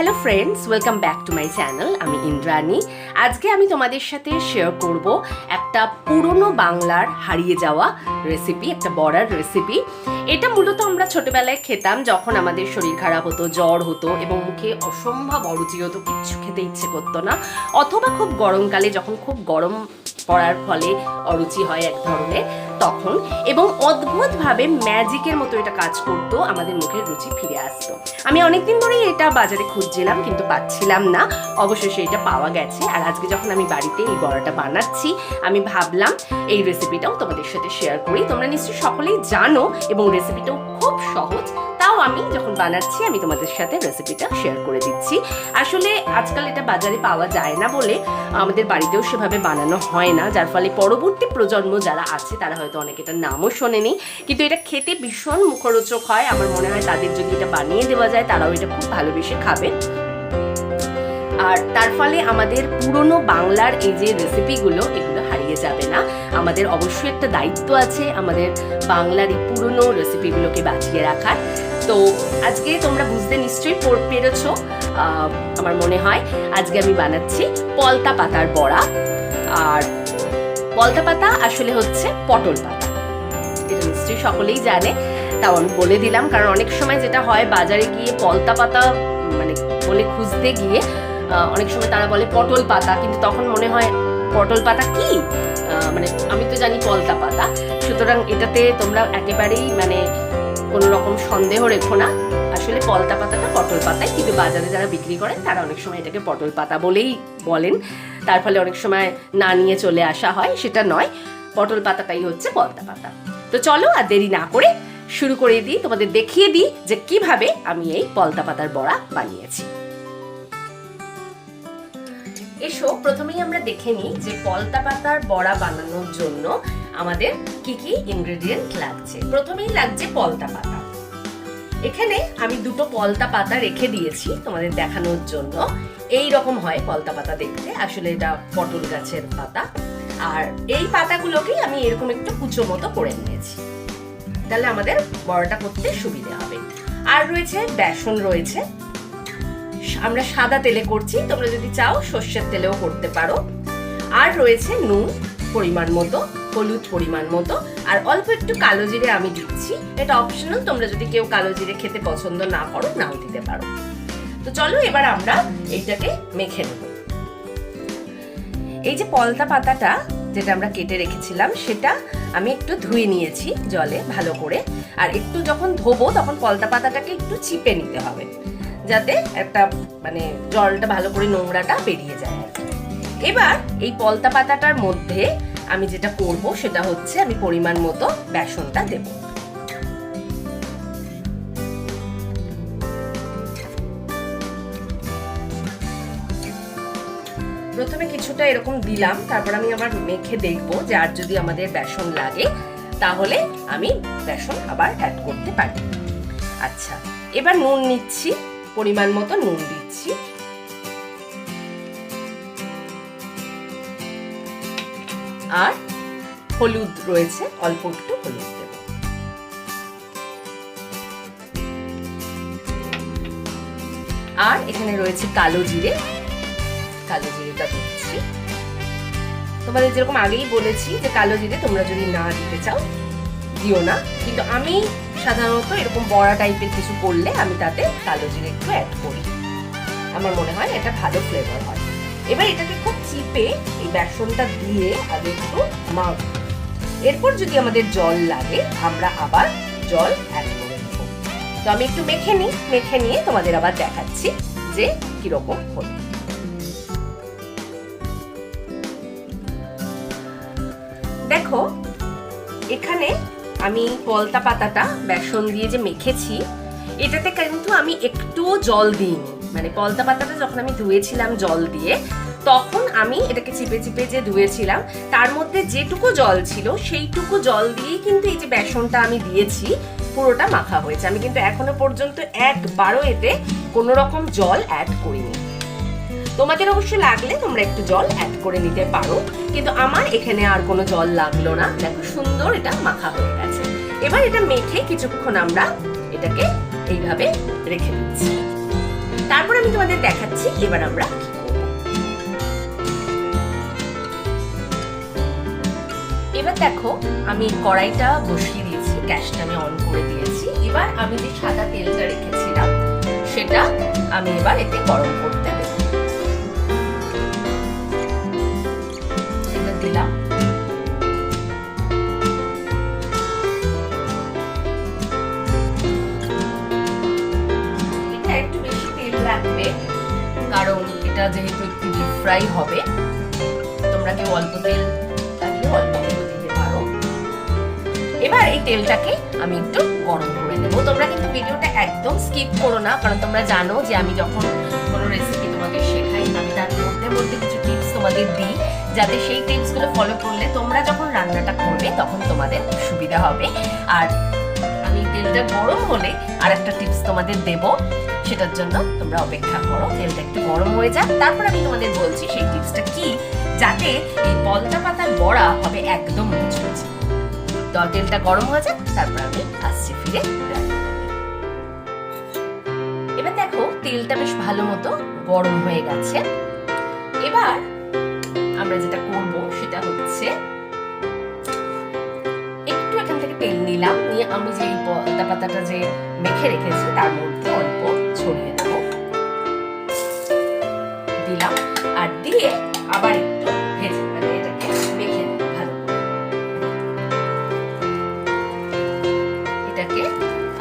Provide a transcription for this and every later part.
Hello friends, welcome back to my channel. আমি ইন্দ্রানি। আজকে আমি তোমাদের সাথে শেয়ার করব একটা পুরনো বাংলার হারিয়ে যাওয়া রেসিপি, একটা বড়ার রেসিপি। এটা মূলত আমরা ছোটবেলায় খেতাম যখন আমাদের শরীর খারাপ হতো, জ্বর হতো এবং মুখে অসম্ভব অরুচি হতো, কিচ্ছু খেতে ইচ্ছে করতো না, অথবা খুব গরমকালে যখন খুব গরম পড়ার ফলে অরুচি হয় এক ধরনের তখন, এবং অদ্ভুতভাবে ম্যাজিকের মতো এটা কাজ করতো, আমাদের মুখের রুচি ফিরে আসতো। আমি অনেকদিন ধরেই এটা বাজারে খুঁজছিলাম কিন্তু পাচ্ছিলাম না, অবশেষে এটা পাওয়া গেছে। আর আজকে যখন আমি বাড়িতে এই বড়াটা বানাচ্ছি, আমি ভাবলাম এই রেসিপিটাও তোমাদের সাথে শেয়ার করি। তোমরা নিশ্চয়ই সকলেই জানো এবং রেসিপিটাও খুব সহজ, তাও আমি যখন বানাচ্ছি আমি তোমাদের সাথে রেসিপিটা শেয়ার করে দিচ্ছি। আসলে আজকাল এটা বাজারে পাওয়া যায় না বলে আমাদের বাড়িতেও সেভাবে বানানো হয় না, যার ফলে পরবর্তী প্রজন্ম যারা আছে তারা হয়তো অনেক এটার নামও শোনেনি, কিন্তু এটা খেতে ভীষণ মুখরোচক হয়। আমার মনে হয় তাদের যদি এটা বানিয়ে দেওয়া যায় তারাও এটা খুব ভালোবেসে খাবে। আর তার ফলে আমাদের পুরনো বাংলার এই যে রেসিপিগুলো, এগুলো হারিয়ে যাবে না। আমাদের অবশ্যই একটা দায়িত্ব আছে আমাদের বাংলার এই পুরনো রেসিপিগুলোকে বাঁচিয়ে রাখার। তো আজকে তোমরা বুঝতে নিশ্চয়ই পেরেছো, আমার মনে হয় আজকে আমি বানাচ্ছি পলতা পাতার বড়া। আর পলতা পাতা আসলে হচ্ছে পটল পাতা, এটা নিশ্চয়ই সকলেই জানে, তাও আমি বলে দিলাম। কারণ অনেক সময় যেটা হয়, বাজারে গিয়ে পলতা পাতা মানে বলে খুঁজতে গিয়ে অনেক সময় তারা বলে পটল পাতা, কিন্তু তখন মনে হয় পটল পাতা কি, মানে আমি তো জানি পলতা পাতা। সুতরাং এটাতে তোমরা একেবারেই মানে কোনো রকম সন্দেহ রেখো না, আসলে পলতা পাতাটা পটল পাতাই, কিন্তু বাজারে যারা বিক্রি করেন তারা অনেক সময় এটাকে পটল পাতা বলেই বলেন, তার ফলে অনেক সময় না নিয়ে চলে আসা হয়। সেটা নয়, পটল পাতাটাই হচ্ছে পলতা পাতা। তো চলো আর দেরি না করে শুরু করে দিই, তোমাদের দেখিয়ে দিই যে কিভাবে আমি এই পলতা পাতার বড়া বানিয়েছি। এসো প্রথমেই আমরা দেখে নিই যে পলতা পাতার বড়া বানানোর জন্য আমাদের কি কি ইনগ্রেডিয়েন্ট লাগছে। প্রথমেই লাগছে পলতা পাতা। এখানে আমি দুটো পলতা পাতা রেখে দিয়েছি তোমাদের দেখানোর জন্য। এই রকম হয় পলতা পাতা দেখতে, আসলে এটা পটল গাছের পাতা। আর এই পাতাগুলোকেই আমি এরকম একটু কুচো মতো করে নিয়েছি, তাহলে আমাদের বড়াটা করতে সুবিধে হবে। আর রয়েছে বেসন, রয়েছে, আমরা সাদা তেলে করছি, তোমরা যদি চাও সর্ষের তেলেও করতে পারো। আর রয়েছে নুন পরিমাণ মতো, হলুদ পরিমাণ মতো, আর অল্প একটু কালো জিরে আমি দিচ্ছি, এটা অপশনাল, তোমরা যদি কেউ কালো জিরে খেতে পছন্দ না করো নাও দিতে পারো। তো চলো এবার আমরা এইটাকে মেখে নেব। এই যে পলতা পাতাটা যেটা আমরা কেটে রেখেছিলাম সেটা আমি একটু ধুয়ে নিয়েছি জলে ভালো করে। আর একটু যখন ধোবো তখন পলতা পাতাটাকে একটু চিপে নিতে হবে, যাতে একটা মানে জলটা ভালো করে নোংরাটা বেরিয়ে যায় আর কি। এবার এই পলতা পাতাটার মধ্যে আমি যেটা করব সেটা হচ্ছে আমি পরিমাণ মতো বেসনটা দেব। প্রথমে কিছুটা এরকম দিলাম, তারপর আমি আবার মেখে দেখবো যে আর যদি আমাদের বেসন লাগে তাহলে আমি বেসন আবার অ্যাড করতে পারি। আচ্ছা, এবার নুন নিচ্ছি, পরিমাণ মতো নুন দিচ্ছি, আর হলুদ রয়েছে, অল্প একটু হলুদ দেব। আর এখানে রয়েছে কালো জিরে, কালো জিরেটা দিচ্ছি। তোমাদের যেরকম আগেই বলেছি যে কালো জিরে তোমরা যদি না দিতে চাও দিও না, কিন্তু আমি সাধারণত এরকম বড়া টাইপের কিছু করলে আমি তাতে কালো জিরে একটু অ্যাড করি, আমার মনে হয় এটা ভালো ফ্লেভার হয়। এবার এটাকে খুব চিপে এই বেসনটা দিয়ে আগে একটু মাখবো। এরপর যদি আমাদের জল লাগে আমরা আবার জল অ্যাড করে দেব। তো আমি একটু মেখে নিই, মেখে নিয়ে তোমাদের আবার দেখাচ্ছি যে কিরকম হলো। দেখো এখানে আমি পলতা পাতাটা বেসন দিয়ে যে মেখেছি এটাতে কিন্তু আমি একটুও জল দিইনি, মানে পলতা পাতাটা যখন আমি ধুয়েছিলাম জল দিয়ে তখন আমি এটাকে চিপে চিপে যে ধুয়েছিলাম তার মধ্যে যেটুকু জল ছিল সেইটুকু জল দিয়েই কিন্তু এই যে বেসনটা আমি দিয়েছি পুরোটা মাখা হয়েছে। আমি কিন্তু এখনো পর্যন্ত একবারও এতে কোনো রকম জল অ্যাড করিনি। তোমাদের অবশ্য লাগলে তোমরা একটু জল অ্যাড করে নিতে পারো, কিন্তু আমার এখানে আর কোনো জল লাগলো না। দেখো সুন্দর এটা মাখা হয়ে গেছে। এবার এটা মেখে কিছুক্ষণ আমরা এটাকে এইভাবে রেখে দিচ্ছি। তারপর আমি তোমাদের দেখাচ্ছি এবার আমরা কি করব। এবার দেখো আমি কড়াইটা বসিয়ে দিয়েছি, গ্যাসটা আমি অন করে দিয়েছি। এবার আমি যে সাদা তেলটা রেখেছিলাম সেটা আমি এবার এতে গরম করতে দেব। এটা দিলাম। এটা একটু বেশি তেল লাগবে, কারণ এটা যেহেতু একটু ডিপ ফ্রাই হবে। তোমরা কেউ অল্প তেল থাকলে অল্প তেল দিতে পারো। এবার এই তেলটাকে আমি একটু গরম করে নেব। তোমরা কিন্তু ভিডিওটা একদম স্কিপ করো না, কারণ তোমরা জানো যে আমি যখন কোনো রেসিপি তোমাকে শেখাই আমি তার মধ্যে মধ্যে কিছু টিপস তোমাদের দিই, যাতে সেই টিপসগুলো ফলো করলে তোমরা যখন রান্নাটা করবে তখন তোমাদের সুবিধা হবে। আর আমি তেলটা গরম হলে আর একটা টিপস তোমাদের দেব, সেটার জন্য তোমরা অপেক্ষা করো। তেলটা একটু গরম হয়ে যাক, তারপর আমি তোমাদের বলছি সেই টিপসটা কি, যাতে এই পলতা পাতার বড়া হবে একদম মুচমুচে। তো তেলটা গরম হয়ে যাক, তারপর আমি আসছি ফিরে। এবার দেখো তেলটা বেশ ভালো মতো গরম হয়ে গেছে। এবার আমরা যেটা করব সেটা হচ্ছে একটু এখান থেকে তেল নিলাম, নিয়ে আমি যে পলতা পাতাটা যে মেখে রেখেছি তার মধ্যে অল্প ছড়িয়ে দেব, দিলাম। আর দিয়ে আবার একটু ভেজে মানে এটাকে মেখে নেব ভালো করে। এটাকে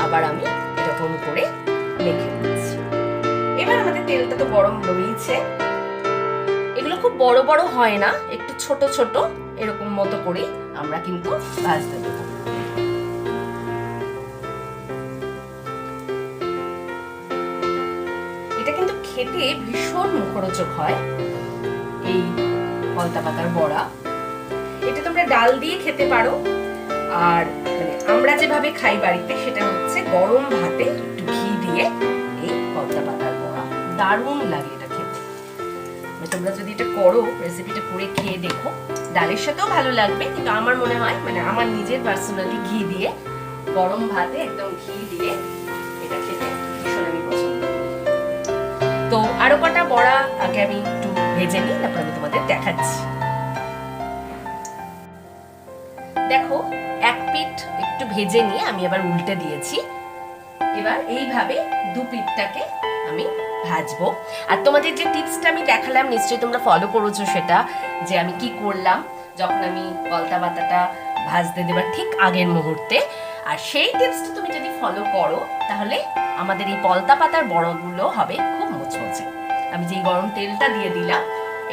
আবার আমি এরকম করে মেখে নিচ্ছি। এবার আমাদের তেলটা তো গরম রয়েছে। এগুলো খুব বড় বড় হয় না, একটু ছোট ছোট এরকম মতো করে আমরা কিন্তু ভাজতে দেব। এটা কিন্তু খেতে ভীষণ মুখরোচক হয় এই পলতা পাতার বড়া। এটা তোমরা ডাল দিয়ে খেতে পারো, আর মানে আমরা যেভাবে খাই বাড়িতে সেটা হচ্ছে গরম ভাতে একটু ঘি দিয়ে এই পলতা পাতার বড়া দারুণ লাগে এটা খেতে। তোমরা যদি এটা করো, রেসিপিটা করে খেয়ে দেখো, ডালের সাথেও ভালো লাগবে, কিন্তু আমার মনে হয় মানে আমার নিজের পার্সোনালি ঘি দিয়ে গরম ভাতে একদম ঘি দিয়ে এটা খেতে ভীষণ আমি পছন্দ করি। তো আরো কটা বড়া আগে আমি একটু ভেজে নিই, তারপর আমি তোমাদের দেখাচ্ছি। দেখো এক পিঠ একটু ভেজে নিয়ে আমি আবার উল্টে দিয়েছি। এবার এইভাবে দু পিঠটাকে আমি ভাজবো। আর তোমাদের যে টিপসটা আমি দেখালাম নিশ্চয়ই তোমরা ফলো করেছো, সেটা যে আমি কি করলাম যখন আমি পলতা পাতাটা ভাজতে দেবার ঠিক আগের মুহূর্তে। আর সেই টিপসটা তুমি যদি ফলো করো তাহলে আমাদের এই পলতা পাতার বড়াগুলো হবে খুব মুচমুচে। আমি যে গরম তেলটা দিয়ে দিলাম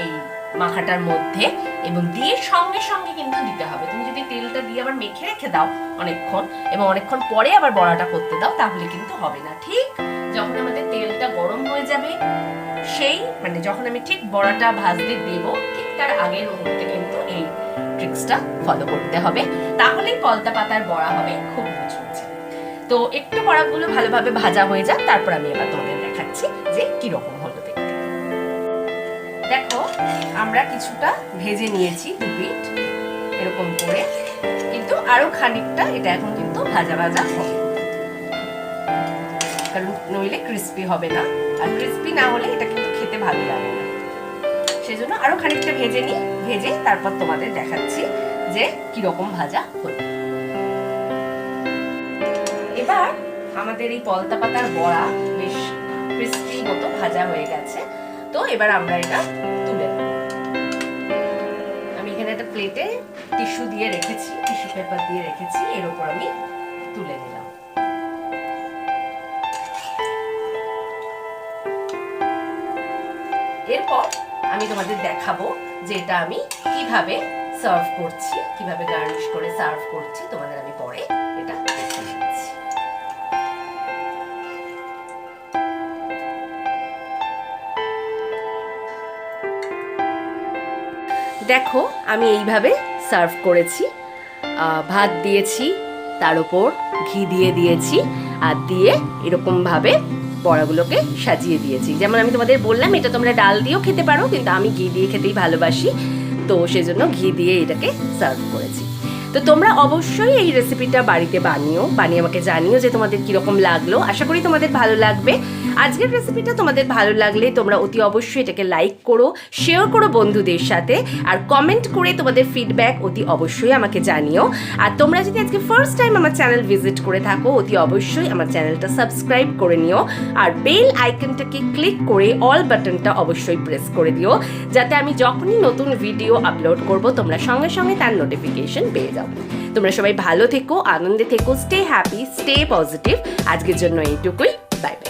এই মাখাটার মধ্যে, এবং দিয়ে সঙ্গে সঙ্গে কিন্তু দিতে হবে। তুমি যদি তেলটা দিয়ে আবার মেখে রেখে দাও অনেকক্ষণ এবং অনেকক্ষণ পরে আবার বড়াটা করতে দাও, তাহলে কিন্তু হবে না। ঠিক যখন আমাদের তেলটা গরম হয়ে যাবে, সেই মানে যখন আমি ঠিক বড়াটা ভাজতে দেব ঠিক তার আগের মুহূর্তে কিন্তু এই ট্রিক্সটা ফলো করতে হবে, তাহলেই পলতা পাতার বড়া হবে খুব মুচমুচে। তো একটু বড়াগুলো ভালোভাবে ভাজা হয়ে যাক, তারপর আমি এবার তোমাদের দেখাচ্ছি যে কিরকম হলো দেখতে। দেখো আমরা কিছুটা ভেজে নিয়েছি দু পিঠ এরকম করে, কিন্তু আরো খানিকটা এটা এখন কিন্তু ভাজা ভাজা হবে, কারণ নইলে ক্রিস্পি হবে না। আর ক্রিস্পি না হলে এটা কিন্তু খেতে ভালো লাগে না। সেজন্য আরো খানিকটা ভেজে নিই, ভেজে তারপর তোমাদের দেখাচ্ছি যে কিরকম ভাজা হলো। এবার আমাদের এই পলতা পাতার বড়া বেশ ক্রিস্পি মতো ভাজা হয়ে গেছে। তো এবার আমরা এটা তুলে নেব। আমি এখানে একটা প্লেটে টিস্যু দিয়ে রেখেছি, টিস্যু পেপার দিয়ে রেখেছি, এর উপর আমি তুলে নিলাম। এরপর আমি তোমাদের দেখাবো যে এটা আমি কিভাবে সার্ভ করছি, কিভাবে গার্নিশ করে সার্ভ করছি, তোমাদের আমি পরে এটা দেখিয়ে দিচ্ছি। দেখো আমি এইভাবে সার্ভ করেছি, ভাত দিয়েছি, তার উপর ঘি দিয়ে দিয়েছি, আর দিয়ে এরকম ভাবে বড়াগুলোকে সাজিয়ে দিয়েছি। যেমন আমি তোমাদের বললাম এটা তোমরা ডাল দিয়েও খেতে পারো, কিন্তু আমি ঘি দিয়ে খেতেই ভালোবাসি, তো সেজন্য ঘি দিয়ে এটাকে সার্ভ করেছি। তো তোমরা অবশ্যই এই রেসিপিটা বাড়িতে বানিয়ে আমাকে জানিও যে তোমাদের কীরকম লাগলো। আশা করি তোমাদের ভালো লাগবে। আজকের রেসিপিটা তোমাদের ভালো লাগলে তোমরা অতি অবশ্যই এটাকে লাইক করো, শেয়ার করো বন্ধুদের সাথে, আর কমেন্ট করে তোমাদের ফিডব্যাক অতি অবশ্যই আমাকে জানিও। আর তোমরা যদি আজকে ফার্স্ট টাইম আমার চ্যানেল ভিজিট করে থাকো, অতি অবশ্যই আমার চ্যানেলটা সাবস্ক্রাইব করে নিও, আর বেল আইকনটাকে ক্লিক করে অল বাটনটা অবশ্যই প্রেস করে দিও, যাতে আমি যখনই নতুন ভিডিও আপলোড করব তোমরা সঙ্গে সঙ্গে তার নোটিফিকেশন পেয়ে যাও। তোমরা সবাই ভালো থেকো, আনন্দে থেকো, স্টে হ্যাপি, স্টে পজিটিভ। আজকের জন্য এইটুকুই, বাই বাই।